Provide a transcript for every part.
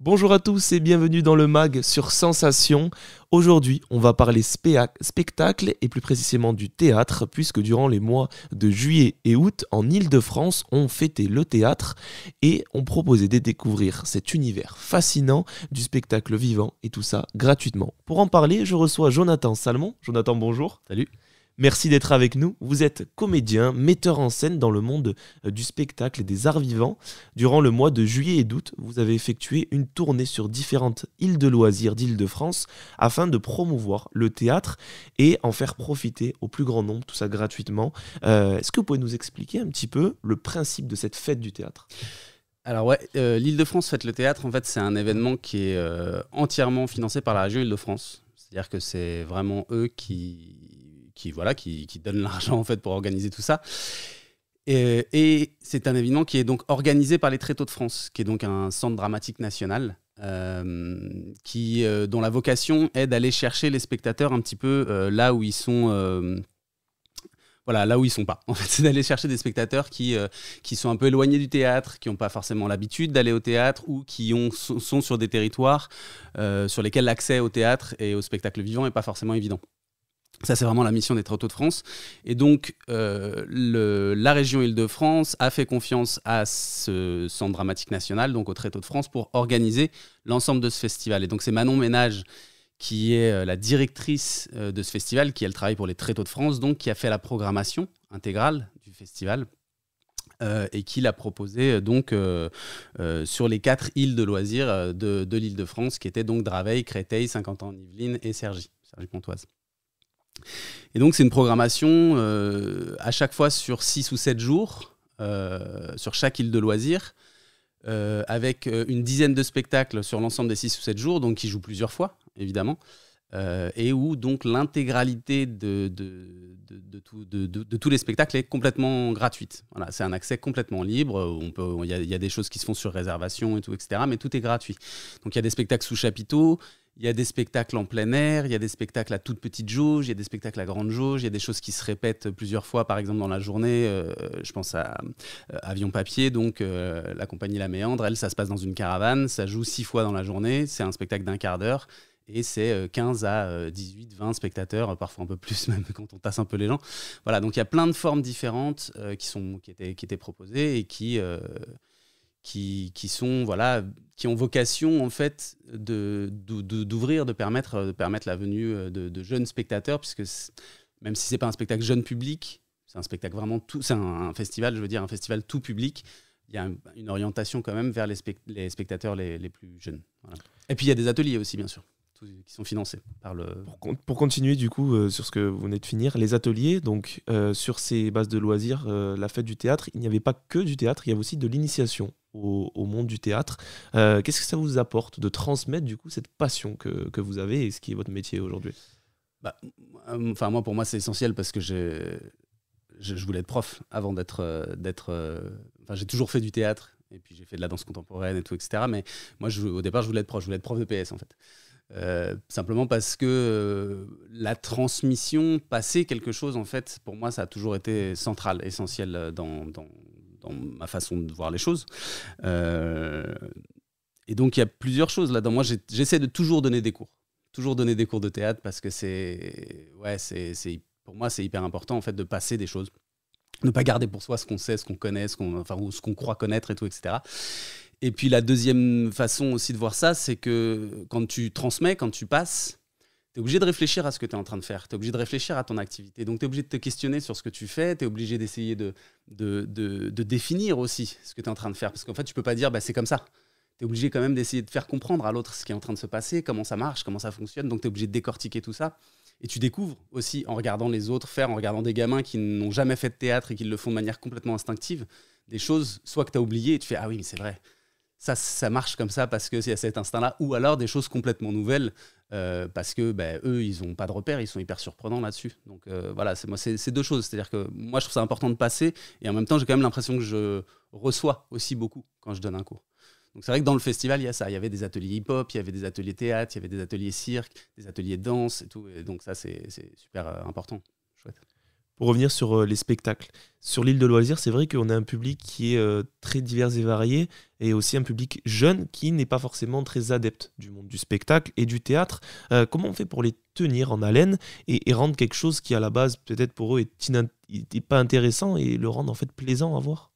Bonjour à tous et bienvenue dans le MAG sur Sensation. Aujourd'hui, on va parler spectacle et plus précisément du théâtre, puisque durant les mois de juillet et août, en Île-de-France, on fêtait le théâtre et on proposait de découvrir cet univers fascinant du spectacle vivant et tout ça gratuitement. Pour en parler, je reçois Jonathan Salmon. Jonathan, bonjour. Salut. Merci d'être avec nous. Vous êtes comédien, metteur en scène dans le monde du spectacle et des arts vivants. Durant le mois de juillet et d'août, vous avez effectué une tournée sur différentes îles de loisirs d'Île-de-France afin de promouvoir le théâtre et en faire profiter au plus grand nombre, tout ça gratuitement. Est-ce que vous pouvez nous expliquer un petit peu le principe de cette fête du théâtre ? Alors ouais, l'Île-de-France fête le théâtre, en fait, c'est un événement qui est entièrement financé par la région Île-de-France. C'est-à-dire que c'est vraiment eux qui donnent l'argent en fait pour organiser tout ça. Et c'est un événement qui est donc organisé par les Tréteaux de France, qui est donc un centre dramatique national, dont la vocation est d'aller chercher les spectateurs un petit peu là où ils sont. Là où ils sont pas. En fait, c'est d'aller chercher des spectateurs qui sont un peu éloignés du théâtre, qui n'ont pas forcément l'habitude d'aller au théâtre ou qui sont sur des territoires sur lesquels l'accès au théâtre et au spectacle vivant n'est pas forcément évident. Ça, c'est vraiment la mission des Tréteaux de France. Et donc, la région Île-de-France a fait confiance à ce centre dramatique national, donc aux Tréteaux de France, pour organiser l'ensemble de ce festival. Et donc, c'est Manon Ménage, qui est la directrice de ce festival, qui elle travaille pour les Tréteaux de France, donc qui a fait la programmation intégrale du festival et qui l'a proposé donc sur les 4 îles de loisirs de l'Île-de-France, qui étaient donc Draveil, Créteil, Saint-Quentin-en-Yvelines et Cergy-Pontoise. Et donc c'est une programmation à chaque fois sur 6 ou 7 jours sur chaque île de loisirs avec une dizaine de spectacles sur l'ensemble des 6 ou 7 jours, donc qui jouent plusieurs fois évidemment, et où donc l'intégralité de tous les spectacles est complètement gratuite. Voilà, c'est un accès complètement libre. Il y a des choses qui se font sur réservation et tout, etc. Mais tout est gratuit. Donc il y a des spectacles sous chapiteau, il y a des spectacles en plein air, il y a des spectacles à toute petite jauge, il y a des spectacles à grande jauge, il y a des choses qui se répètent plusieurs fois, par exemple dans la journée. Je pense à Avion Papier, donc la compagnie La Méandre, elle, ça se passe dans une caravane, ça joue 6 fois dans la journée, c'est un spectacle d'1 quart d'heure. Et c'est 15 à 18, 20 spectateurs, parfois un peu plus même quand on tasse un peu les gens. Voilà, donc il y a plein de formes différentes qui étaient proposées et qui ont vocation en fait d'ouvrir, de permettre la venue de jeunes spectateurs, puisque même si c'est pas un spectacle jeune public, c'est un spectacle vraiment c'est un festival, je veux dire un festival tout public. Il y a une orientation quand même vers les spectateurs les plus jeunes. Voilà. Et puis il y a des ateliers aussi, bien sûr, qui sont financés par le... Pour continuer du coup sur ce que vous venez de finir, les ateliers, donc sur ces bases de loisirs, la fête du théâtre, il n'y avait pas que du théâtre, il y avait aussi de l'initiation au monde du théâtre. Qu'est-ce que ça vous apporte de transmettre du coup cette passion que vous avez et ce qui est votre métier aujourd'hui ? Pour moi c'est essentiel parce que je voulais être prof avant j'ai toujours fait du théâtre et puis j'ai fait de la danse contemporaine et tout, etc. Mais moi au départ je voulais être prof de PS en fait. Simplement parce que la transmission, passer quelque chose, en fait, pour moi, ça a toujours été central, essentiel dans ma façon de voir les choses. Et donc, il y a plusieurs choses là-dedans. Moi, j'essaie de toujours donner des cours de théâtre parce que pour moi, c'est hyper important, en fait, de passer des choses. Ne pas garder pour soi ce qu'on sait, ce qu'on connaît, ou ce qu'on croit connaître et tout, etc. Et puis la deuxième façon aussi de voir ça, c'est que quand tu transmets, quand tu passes, tu es obligé de réfléchir à ce que tu es en train de faire. Tu es obligé de réfléchir à ton activité. Donc tu es obligé de te questionner sur ce que tu fais. Tu es obligé d'essayer de définir aussi ce que tu es en train de faire. Parce qu'en fait, tu ne peux pas dire c'est comme ça. Tu es obligé quand même d'essayer de faire comprendre à l'autre ce qui est en train de se passer, comment ça marche, comment ça fonctionne. Donc tu es obligé de décortiquer tout ça. Et tu découvres aussi en regardant les autres faire, en regardant des gamins qui n'ont jamais fait de théâtre et qui le font de manière complètement instinctive, des choses soit que tu as oubliées et tu fais « Ah oui, mais c'est vrai ». Ça marche comme ça parce qu'il y a cet instinct-là, ou alors des choses complètement nouvelles parce que eux, ils n'ont pas de repères, ils sont hyper surprenants là-dessus. Donc c'est 2 choses. C'est-à-dire que moi, je trouve ça important de passer et en même temps, j'ai quand même l'impression que je reçois aussi beaucoup quand je donne un cours. Donc c'est vrai que dans le festival, il y a ça. Il y avait des ateliers hip-hop, il y avait des ateliers théâtre, il y avait des ateliers cirque, des ateliers danse et tout. Et donc ça, c'est super important. Chouette. Pour revenir sur les spectacles. Sur l'île de loisirs, c'est vrai qu'on a un public qui est très divers et varié, et aussi un public jeune qui n'est pas forcément très adepte du monde du spectacle et du théâtre. Comment on fait pour les tenir en haleine et rendre quelque chose qui, à la base, peut-être pour eux, est pas intéressant et le rendre en fait plaisant à voir?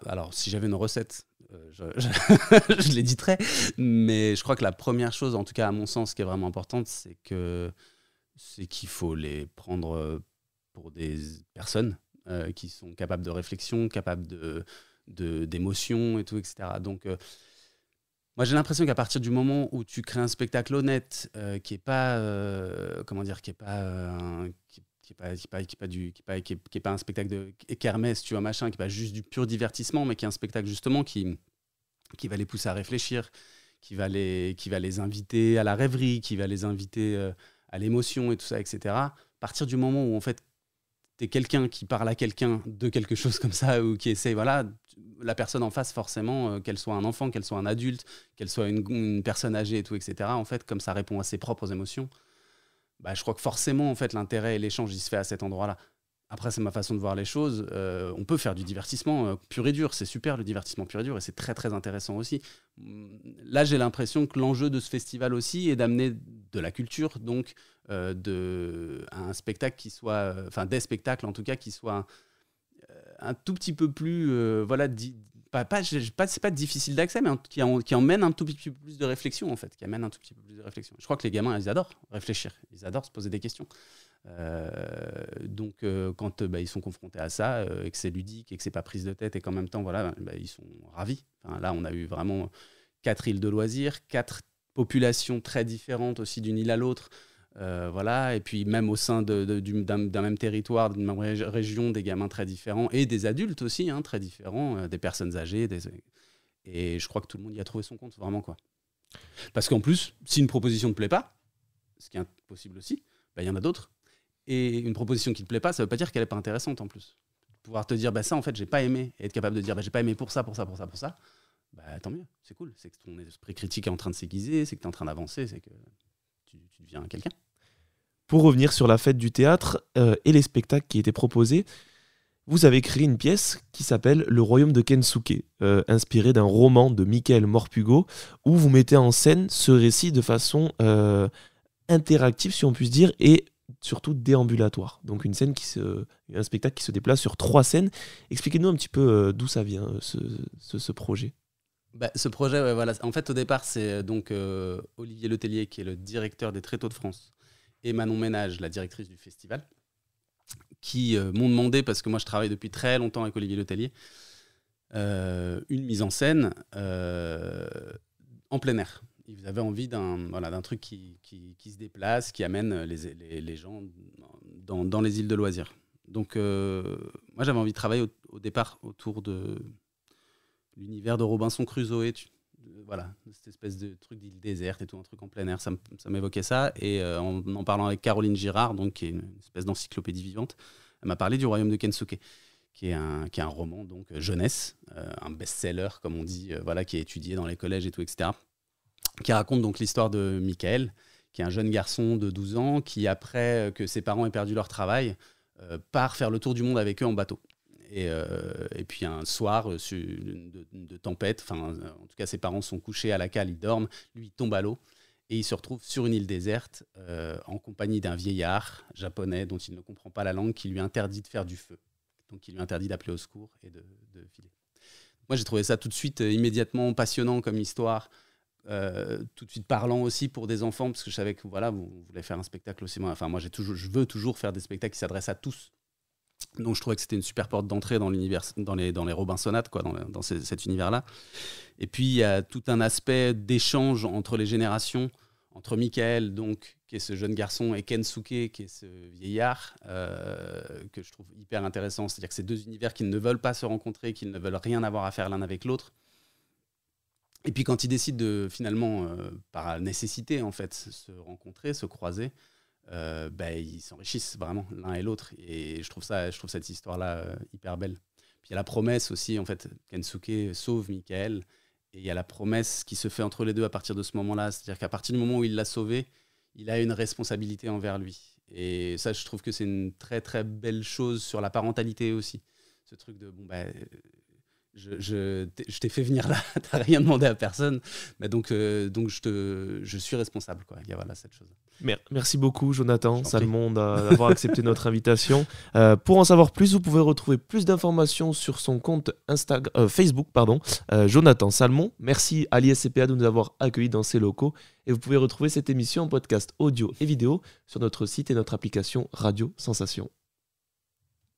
Alors, si j'avais une recette, je l'éditerais. Mais je crois que la première chose, en tout cas à mon sens, qui est vraiment importante, c'est qu'il faut les prendre pour des personnes qui sont capables de réflexion, capables d'émotion et tout, etc. Donc, moi, j'ai l'impression qu'à partir du moment où tu crées un spectacle honnête, qui est pas, comment dire, qui est pas un spectacle de kermesse, tu vois, machin, qui est pas juste du pur divertissement, mais qui est un spectacle justement qui va les pousser à réfléchir, qui va les inviter à la rêverie, qui va les inviter à l'émotion et tout ça, etc. À partir du moment où en fait t'es quelqu'un qui parle à quelqu'un de quelque chose comme ça, ou qui essaye, voilà, la personne en face, forcément, qu'elle soit un enfant, qu'elle soit un adulte, qu'elle soit une personne âgée et tout, etc. En fait, comme ça répond à ses propres émotions, je crois que forcément, en fait, l'intérêt et l'échange, il se fait à cet endroit-là. Après, c'est ma façon de voir les choses. On peut faire du divertissement pur et dur. C'est super, le divertissement pur et dur, et c'est très, très intéressant aussi. Là, j'ai l'impression que l'enjeu de ce festival aussi est d'amener de la culture, donc un spectacle qui soit... Enfin, des spectacles, en tout cas, qui soient un tout petit peu plus... c'est pas difficile d'accès, mais qui emmène un tout petit peu plus de réflexion, en fait. Qui amène un tout petit peu plus de réflexion. Je crois que les gamins, ils adorent réfléchir. Ils adorent se poser des questions. Donc quand ils sont confrontés à ça et que c'est ludique et que c'est pas prise de tête et qu'en même temps voilà, ils sont ravis. Enfin, là on a eu vraiment 4 îles de loisirs, 4 populations très différentes aussi d'une île à l'autre, voilà, et puis même au sein d'un même territoire, d'une même région, des gamins très différents et des adultes aussi très différents, des personnes âgées, et je crois que tout le monde y a trouvé son compte, vraiment, quoi. Parce qu'en plus, si une proposition ne te plaît pas, ce qui est impossible aussi, il y en a d'autres. Et une proposition qui ne te plaît pas, ça ne veut pas dire qu'elle n'est pas intéressante en plus. Pouvoir te dire, ça en fait, j'ai pas aimé, et être capable de dire, j'ai pas aimé pour ça, tant mieux, c'est cool. C'est que ton esprit critique est en train de s'aiguiser, c'est que tu es en train d'avancer, c'est que tu deviens quelqu'un. Pour revenir sur la fête du théâtre et les spectacles qui étaient proposés, vous avez créé une pièce qui s'appelle Le Royaume de Kensuke, inspirée d'un roman de Michael Morpurgo, où vous mettez en scène ce récit de façon interactive, si on puisse dire, et surtout déambulatoire. Donc un spectacle qui se déplace sur 3 scènes. Expliquez-nous un petit peu d'où ça vient, ce projet. Ce projet, ouais, voilà. En fait, au départ, c'est donc Olivier Letellier, qui est le directeur des Tréteaux de France, et Manon Ménage, la directrice du festival, qui m'ont demandé, parce que moi je travaille depuis très longtemps avec Olivier Letellier, une mise en scène en plein air. Ils avaient envie d'un truc qui se déplace, qui amène les gens dans les îles de loisirs. Donc moi j'avais envie de travailler au départ autour de l'univers de Robinson Crusoe, voilà, cette espèce de truc d'île déserte et tout, un truc en plein air, ça m'évoquait ça. Et en parlant avec Caroline Girard, donc, qui est une espèce d'encyclopédie vivante, elle m'a parlé du Royaume de Kensuke, qui est un roman, donc jeunesse, un best-seller, comme on dit, voilà, qui est étudié dans les collèges et tout, etc., qui raconte donc l'histoire de Michael, qui est un jeune garçon de 12 ans, qui, après que ses parents aient perdu leur travail, part faire le tour du monde avec eux en bateau. Et puis un soir de tempête, en tout cas ses parents sont couchés à la cale, ils dorment, lui il tombe à l'eau et il se retrouve sur une île déserte en compagnie d'un vieillard japonais dont il ne comprend pas la langue, qui lui interdit de faire du feu, donc il lui interdit d'appeler au secours et de filer. Moi j'ai trouvé ça tout de suite immédiatement passionnant comme histoire, tout de suite parlant aussi pour des enfants, parce que je savais que voilà, vous voulez faire un spectacle aussi. Moi je veux toujours faire des spectacles qui s'adressent à tous. Donc je trouvais que c'était une super porte d'entrée dans l'univers, dans les Robinsonates, quoi, dans cet univers-là. Et puis il y a tout un aspect d'échange entre les générations, entre Michael, donc, qui est ce jeune garçon, et Kensuke, qui est ce vieillard, que je trouve hyper intéressant. C'est-à-dire que ces deux univers qui ne veulent pas se rencontrer, qui ne veulent rien avoir à faire l'un avec l'autre. Et puis quand ils décident de finalement, par nécessité en fait, se rencontrer, se croiser, ils s'enrichissent vraiment l'un et l'autre, et je trouve cette histoire-là hyper belle. Puis il y a la promesse aussi, en fait, Kensuke sauve Michael, et il y a la promesse qui se fait entre les deux à partir de ce moment-là, c'est-à-dire qu'à partir du moment où il l'a sauvé, il a une responsabilité envers lui, Et ça, je trouve que c'est une très très belle chose sur la parentalité aussi. Ce truc de je t'ai fait venir là, t'as rien demandé à personne, mais donc je suis responsable, quoi. Il y a voilà cette chose. Merci beaucoup Jonathan Salmon d'avoir accepté notre invitation. Pour en savoir plus, vous pouvez retrouver plus d'informations sur son compte Facebook, Jonathan Salmon. Merci à l'ISCPA de nous avoir accueillis dans ses locaux et vous pouvez retrouver cette émission en podcast audio et vidéo sur notre site et notre application Radio Sensation.